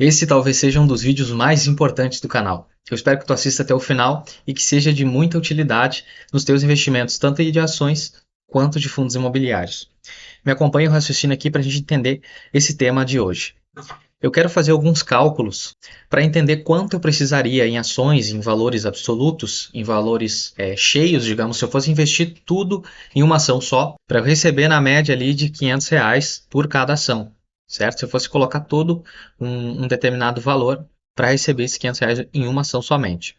Esse talvez seja um dos vídeos mais importantes do canal. Eu espero que tu assista até o final e que seja de muita utilidade nos teus investimentos, tanto de ações quanto de fundos imobiliários. Me acompanhe o raciocínio aqui para a gente entender esse tema de hoje. Eu quero fazer alguns cálculos para entender quanto eu precisaria em ações, em valores absolutos, em valores cheios, digamos, se eu fosse investir tudo em uma ação só, para eu receber na média ali de R$ 500 por cada ação, certo? Se eu fosse colocar todo um determinado valor para receber esses R$ 500 em uma ação somente.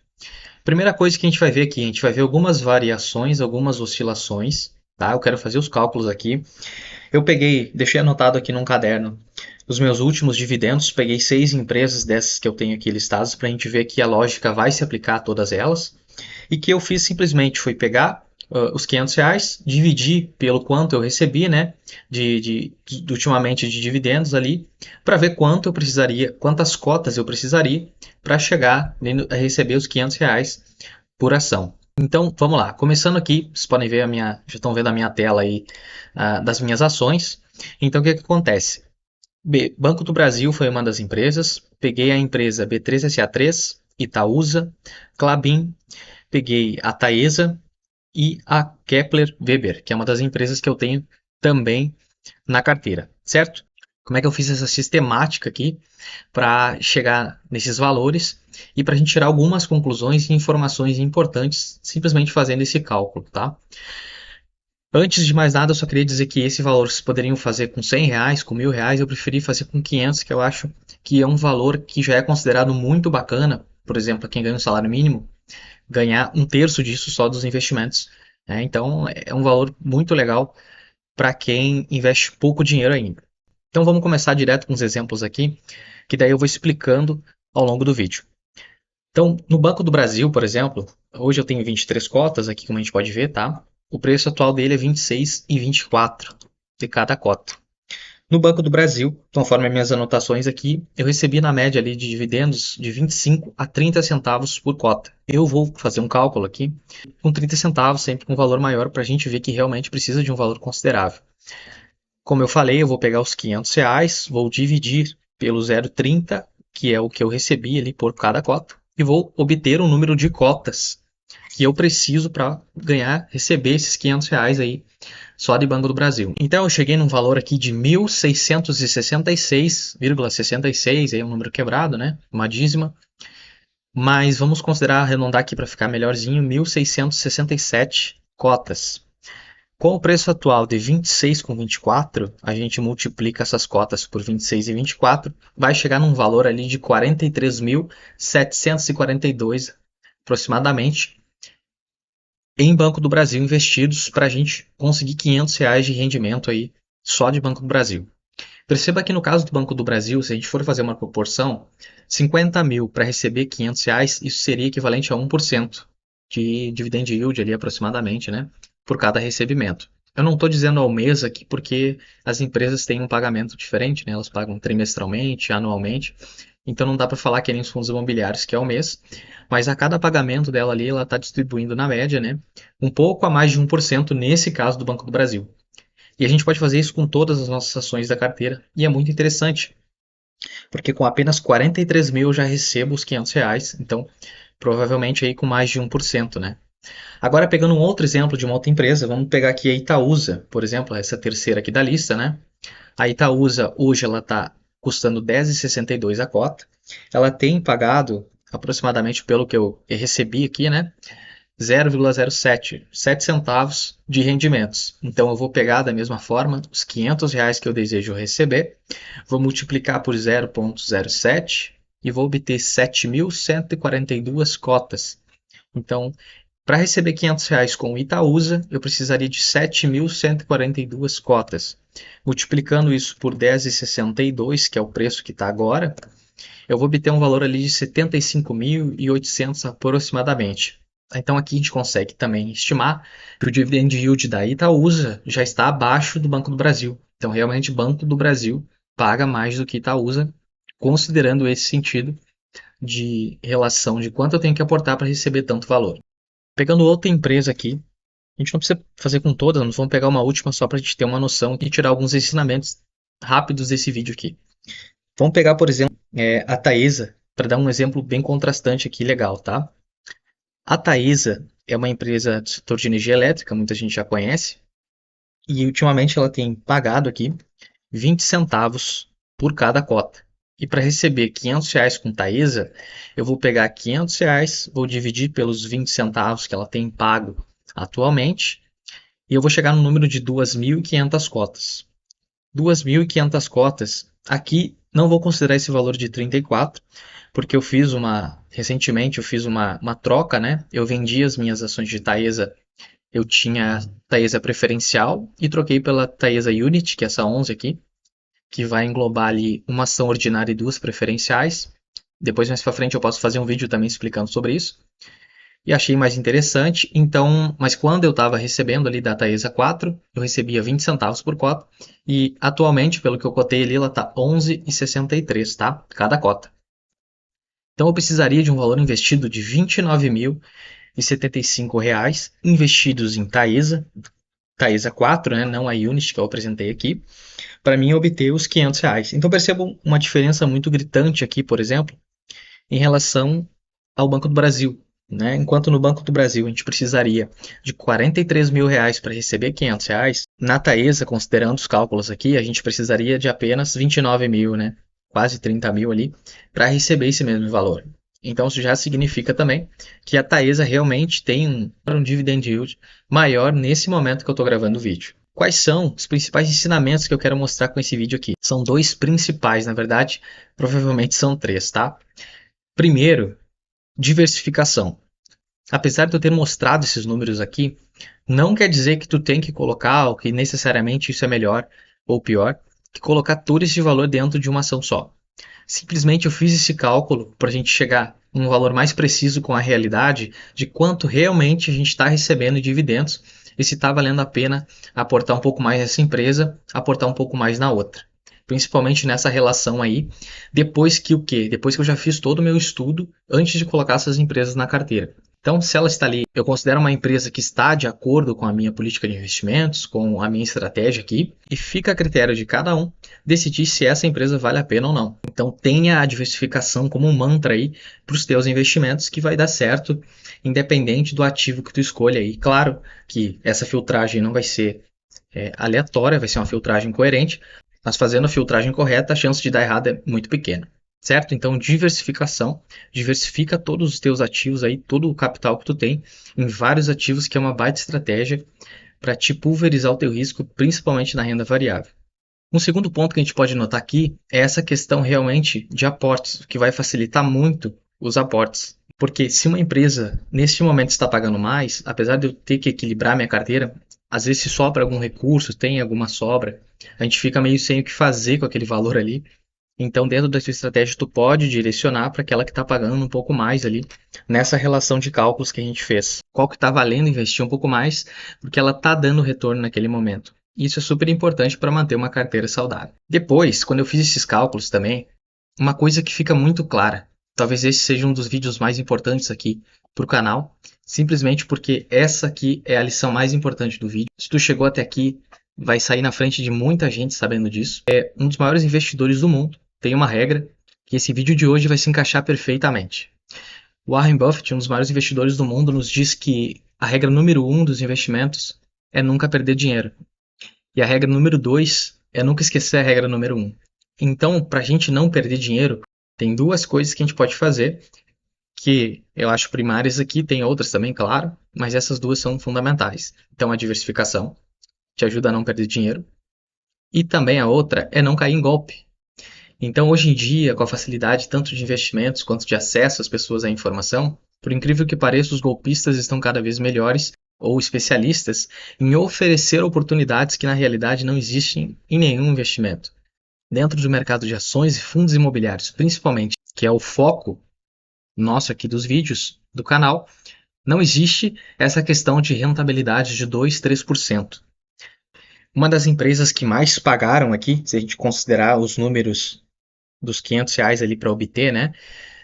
Primeira coisa que a gente vai ver aqui, a gente vai ver algumas variações, algumas oscilações, tá? Eu quero fazer os cálculos aqui. Eu deixei anotado aqui num caderno os meus últimos dividendos, peguei 6 empresas dessas que eu tenho aqui listadas para a gente ver que a lógica vai se aplicar a todas elas. E que eu fiz simplesmente foi pegar os R$ 500, dividir pelo quanto eu recebi, né, ultimamente de dividendos ali, para ver quanto eu precisaria, quantas cotas eu precisaria para chegar a receber os R$ 500 por ação. Então, vamos lá. Começando aqui, vocês podem ver já estão vendo a minha tela aí das minhas ações. Então, o que acontece? Banco do Brasil foi uma das empresas. Peguei a empresa B3SA3, Itaúsa, Klabin, peguei a Taesa e a Kepler Weber, que é uma das empresas que eu tenho também na carteira, certo? Como é que eu fiz essa sistemática aqui para chegar nesses valores e para a gente tirar algumas conclusões e informações importantes simplesmente fazendo esse cálculo, tá? Antes de mais nada, eu só queria dizer que esse valor vocês poderiam fazer com R$ 100, com R$ 1.000, eu preferi fazer com 500, que eu acho que é um valor que já é considerado muito bacana, por exemplo, quem ganha um salário mínimo, ganhar um terço disso só dos investimentos. Né? Então, é um valor muito legal para quem investe pouco dinheiro ainda. Então, vamos começar direto com os exemplos aqui, que daí eu vou explicando ao longo do vídeo. Então, no Banco do Brasil, por exemplo, hoje eu tenho 23 cotas aqui, como a gente pode ver, tá? O preço atual dele é 26,24 de cada cota. No Banco do Brasil, conforme as minhas anotações aqui, eu recebi na média ali de dividendos de 25 a 30 centavos por cota. Eu vou fazer um cálculo aqui com 30 centavos, sempre com um valor maior, para a gente ver que realmente precisa de um valor considerável. Como eu falei, eu vou pegar os R$ 500, vou dividir pelo 0,30, que é o que eu recebi ali por cada cota, e vou obter um número de cotas que eu preciso para receber esses R$ 500 aí só de Banco do Brasil. Então eu cheguei num valor aqui de 1.666,66, é um número quebrado, né? Uma dízima. Mas vamos considerar, arredondar aqui para ficar melhorzinho, 1.667 cotas. Com o preço atual de 26,24, a gente multiplica essas cotas por 26 e 24, vai chegar num valor ali de 43.742 aproximadamente, em Banco do Brasil investidos para a gente conseguir R$ 500 de rendimento aí só de Banco do Brasil. Perceba que no caso do Banco do Brasil, se a gente for fazer uma proporção, 50 mil para receber R$ 500, isso seria equivalente a 1% de dividend yield ali aproximadamente, né? Por cada recebimento. Eu não estou dizendo ao mês aqui porque as empresas têm um pagamento diferente, né? Elas pagam trimestralmente, anualmente. Então não dá para falar que nem os fundos imobiliários que é ao mês, mas a cada pagamento dela ali, ela está distribuindo na média, né? Um pouco a mais de 1% nesse caso do Banco do Brasil. E a gente pode fazer isso com todas as nossas ações da carteira. E é muito interessante, porque com apenas 43 mil eu já recebo os R$ 500, então provavelmente aí com mais de 1%, né? Agora pegando um outro exemplo de uma outra empresa, vamos pegar aqui a Itaúsa, por exemplo, essa terceira aqui da lista, né? A Itaúsa hoje ela está custando R$ 10,62 a cota. Ela tem pagado aproximadamente pelo que eu recebi aqui, né? 0,07, 7 centavos de rendimentos. Então eu vou pegar da mesma forma os R$ 500 que eu desejo receber, vou multiplicar por 0,07 e vou obter 7.142 cotas. Então, para receber R$ 500 com o Itaúsa, eu precisaria de 7.142 cotas. Multiplicando isso por 10,62, que é o preço que está agora, eu vou obter um valor ali de 75.800 aproximadamente. Então aqui a gente consegue também estimar que o dividend yield da Itaúsa já está abaixo do Banco do Brasil. Então realmente o Banco do Brasil paga mais do que Itaúsa, considerando esse sentido de relação de quanto eu tenho que aportar para receber tanto valor. Pegando outra empresa aqui, a gente não precisa fazer com todas, nós vamos pegar uma última só para a gente ter uma noção e tirar alguns ensinamentos rápidos desse vídeo aqui. Vamos pegar, por exemplo, a Taesa, para dar um exemplo bem contrastante aqui, legal, tá? A Taesa é uma empresa do setor de energia elétrica, muita gente já conhece, e ultimamente ela tem pagado aqui 20 centavos por cada cota. E para receber R$ 500 com Taesa, eu vou pegar R$ 500, vou dividir pelos 20 centavos que ela tem pago atualmente, e eu vou chegar no número de 2.500 cotas. 2.500 cotas. Aqui não vou considerar esse valor de 34, porque recentemente eu fiz uma troca, né? Eu vendi as minhas ações de Taesa, eu tinha Taesa preferencial e troquei pela Taesa Unit, que é essa 11 aqui, que vai englobar ali uma ação ordinária e duas preferenciais. Depois, mais para frente, eu posso fazer um vídeo também explicando sobre isso. E achei mais interessante, então, mas quando eu estava recebendo ali da Taesa 4, eu recebia 20 centavos por cota, e atualmente, pelo que eu cotei ali, ela está 11,63, tá? Cada cota. Então eu precisaria de um valor investido de R$ 29.075 investidos em Taesa 4, né? Não a Unity que eu apresentei aqui, para mim obter os R$ 500. Então percebam uma diferença muito gritante aqui, por exemplo, em relação ao Banco do Brasil. Né? Enquanto no Banco do Brasil a gente precisaria de R$ 43.000 para receber R$ 500, na Taesa, considerando os cálculos aqui, a gente precisaria de apenas 29 mil, né? Quase 30 mil ali, para receber esse mesmo valor. Então isso já significa também que a Taesa realmente tem um dividend yield maior nesse momento que eu estou gravando o vídeo. Quais são os principais ensinamentos que eu quero mostrar com esse vídeo aqui? São dois principais, na verdade, provavelmente são três, tá? Primeiro, diversificação. Apesar de eu ter mostrado esses números aqui, não quer dizer que tu tem que colocar, ou que necessariamente isso é melhor ou pior, que colocar todo esse valor dentro de uma ação só. Simplesmente eu fiz esse cálculo para a gente chegar a um valor mais preciso com a realidade de quanto realmente a gente está recebendo de dividendos e se está valendo a pena aportar um pouco mais nessa empresa, aportar um pouco mais na outra. Principalmente nessa relação aí, depois que o quê? Depois que eu já fiz todo o meu estudo antes de colocar essas empresas na carteira. Então, se ela está ali, eu considero uma empresa que está de acordo com a minha política de investimentos, com a minha estratégia aqui, e fica a critério de cada um decidir se essa empresa vale a pena ou não. Então, tenha a diversificação como um mantra aí para os teus investimentos, que vai dar certo, independente do ativo que tu escolha aí. Claro que essa filtragem não vai ser aleatória, vai ser uma filtragem coerente, mas fazendo a filtragem correta, a chance de dar errado é muito pequena. Certo? Então, diversificação, diversifica todos os teus ativos aí, todo o capital que tu tem em vários ativos, que é uma baita estratégia para te pulverizar o teu risco, principalmente na renda variável. Um segundo ponto que a gente pode notar aqui é essa questão realmente de aportes, que vai facilitar muito os aportes. Porque se uma empresa, neste momento, está pagando mais, apesar de eu ter que equilibrar minha carteira, às vezes se sobra algum recurso, tem alguma sobra, a gente fica meio sem o que fazer com aquele valor ali. Então, dentro da sua estratégia, tu pode direcionar para aquela que está pagando um pouco mais ali, nessa relação de cálculos que a gente fez. Qual que está valendo investir um pouco mais, porque ela está dando retorno naquele momento. Isso é super importante para manter uma carteira saudável. Depois, quando eu fiz esses cálculos também, uma coisa que fica muito clara, talvez esse seja um dos vídeos mais importantes aqui para o canal, simplesmente porque essa aqui é a lição mais importante do vídeo. Se tu chegou até aqui, vai sair na frente de muita gente sabendo disso. É um dos maiores investidores do mundo. Tem uma regra que esse vídeo de hoje vai se encaixar perfeitamente. Warren Buffett, um dos maiores investidores do mundo, nos diz que a regra número 1 dos investimentos é nunca perder dinheiro. E a regra número 2 é nunca esquecer a regra número 1. Então, para a gente não perder dinheiro, tem duas coisas que a gente pode fazer, que eu acho primárias aqui, tem outras também, claro, mas essas duas são fundamentais. Então, a diversificação te ajuda a não perder dinheiro. E também a outra é não cair em golpe. Então, hoje em dia, com a facilidade tanto de investimentos quanto de acesso às pessoas à informação, por incrível que pareça, os golpistas estão cada vez melhores, ou especialistas, em oferecer oportunidades que na realidade não existem em nenhum investimento. Dentro do mercado de ações e fundos imobiliários, principalmente, que é o foco nosso aqui dos vídeos do canal, não existe essa questão de rentabilidade de 2, 3%. Uma das empresas que mais pagaram aqui, se a gente considerar os números dos R$ 500 ali para obter, né?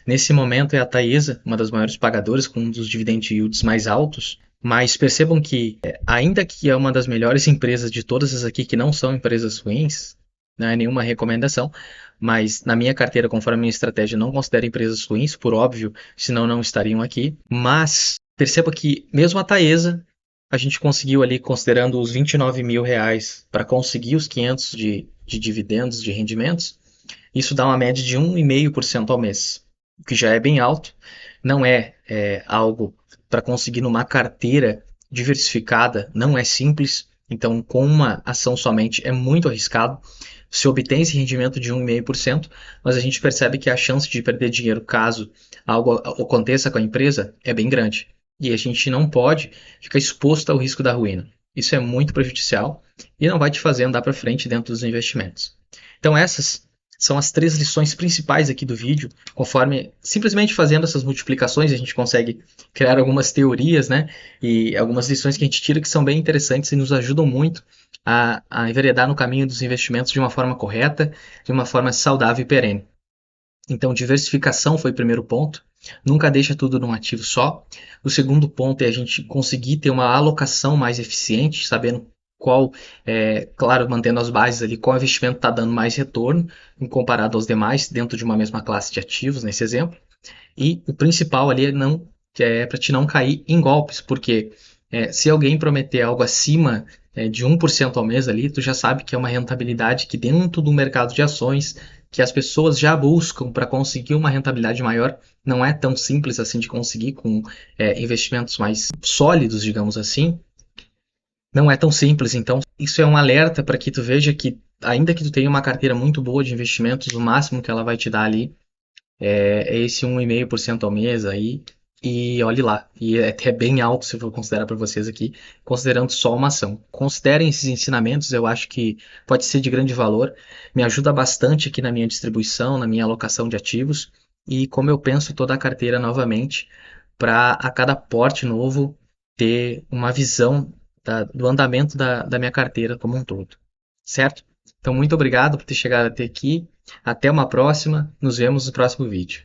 Nesse momento é a Taesa, uma das maiores pagadoras, com um dos dividend yields mais altos. Mas percebam que, ainda que é uma das melhores empresas de todas as aqui, que não são empresas ruins, não é nenhuma recomendação, mas na minha carteira, conforme a minha estratégia, não considero empresas ruins, por óbvio, senão não estariam aqui. Mas perceba que mesmo a Taesa, a gente conseguiu ali, considerando os 29 mil reais para conseguir os 500 de dividendos, de rendimentos, isso dá uma média de 1,5% ao mês, o que já é bem alto. Não é algo para conseguir numa carteira diversificada, não é simples. Então, com uma ação somente é muito arriscado. Se obtém esse rendimento de 1,5%, mas a gente percebe que a chance de perder dinheiro caso algo aconteça com a empresa é bem grande. E a gente não pode ficar exposto ao risco da ruína. Isso é muito prejudicial e não vai te fazer andar para frente dentro dos investimentos. Então, essas são as 3 lições principais aqui do vídeo. Conforme simplesmente fazendo essas multiplicações, a gente consegue criar algumas teorias, né? E algumas lições que a gente tira que são bem interessantes e nos ajudam muito a enveredar no caminho dos investimentos de uma forma correta, de uma forma saudável e perene. Então, diversificação foi o primeiro ponto. Nunca deixa tudo num ativo só. O segundo ponto é a gente conseguir ter uma alocação mais eficiente, sabendo qual, claro, mantendo as bases ali, qual investimento está dando mais retorno em comparado aos demais dentro de uma mesma classe de ativos, nesse exemplo. E o principal ali é para te não cair em golpes, porque se alguém prometer algo acima de 1% ao mês ali, tu já sabe que é uma rentabilidade que dentro do mercado de ações, que as pessoas já buscam para conseguir uma rentabilidade maior, não é tão simples assim de conseguir com investimentos mais sólidos, digamos assim. Não é tão simples, então isso é um alerta para que tu veja que ainda que tu tenha uma carteira muito boa de investimentos, o máximo que ela vai te dar ali é esse 1,5% ao mês aí, e olhe lá. E é até bem alto se eu for considerar para vocês aqui, considerando só uma ação. Considerem esses ensinamentos, eu acho que pode ser de grande valor. Me ajuda bastante aqui na minha distribuição, na minha alocação de ativos e como eu penso toda a carteira novamente, para a cada porte novo ter uma visão do andamento da minha carteira como um todo. Certo? Então, muito obrigado por ter chegado até aqui. Até uma próxima. Nos vemos no próximo vídeo.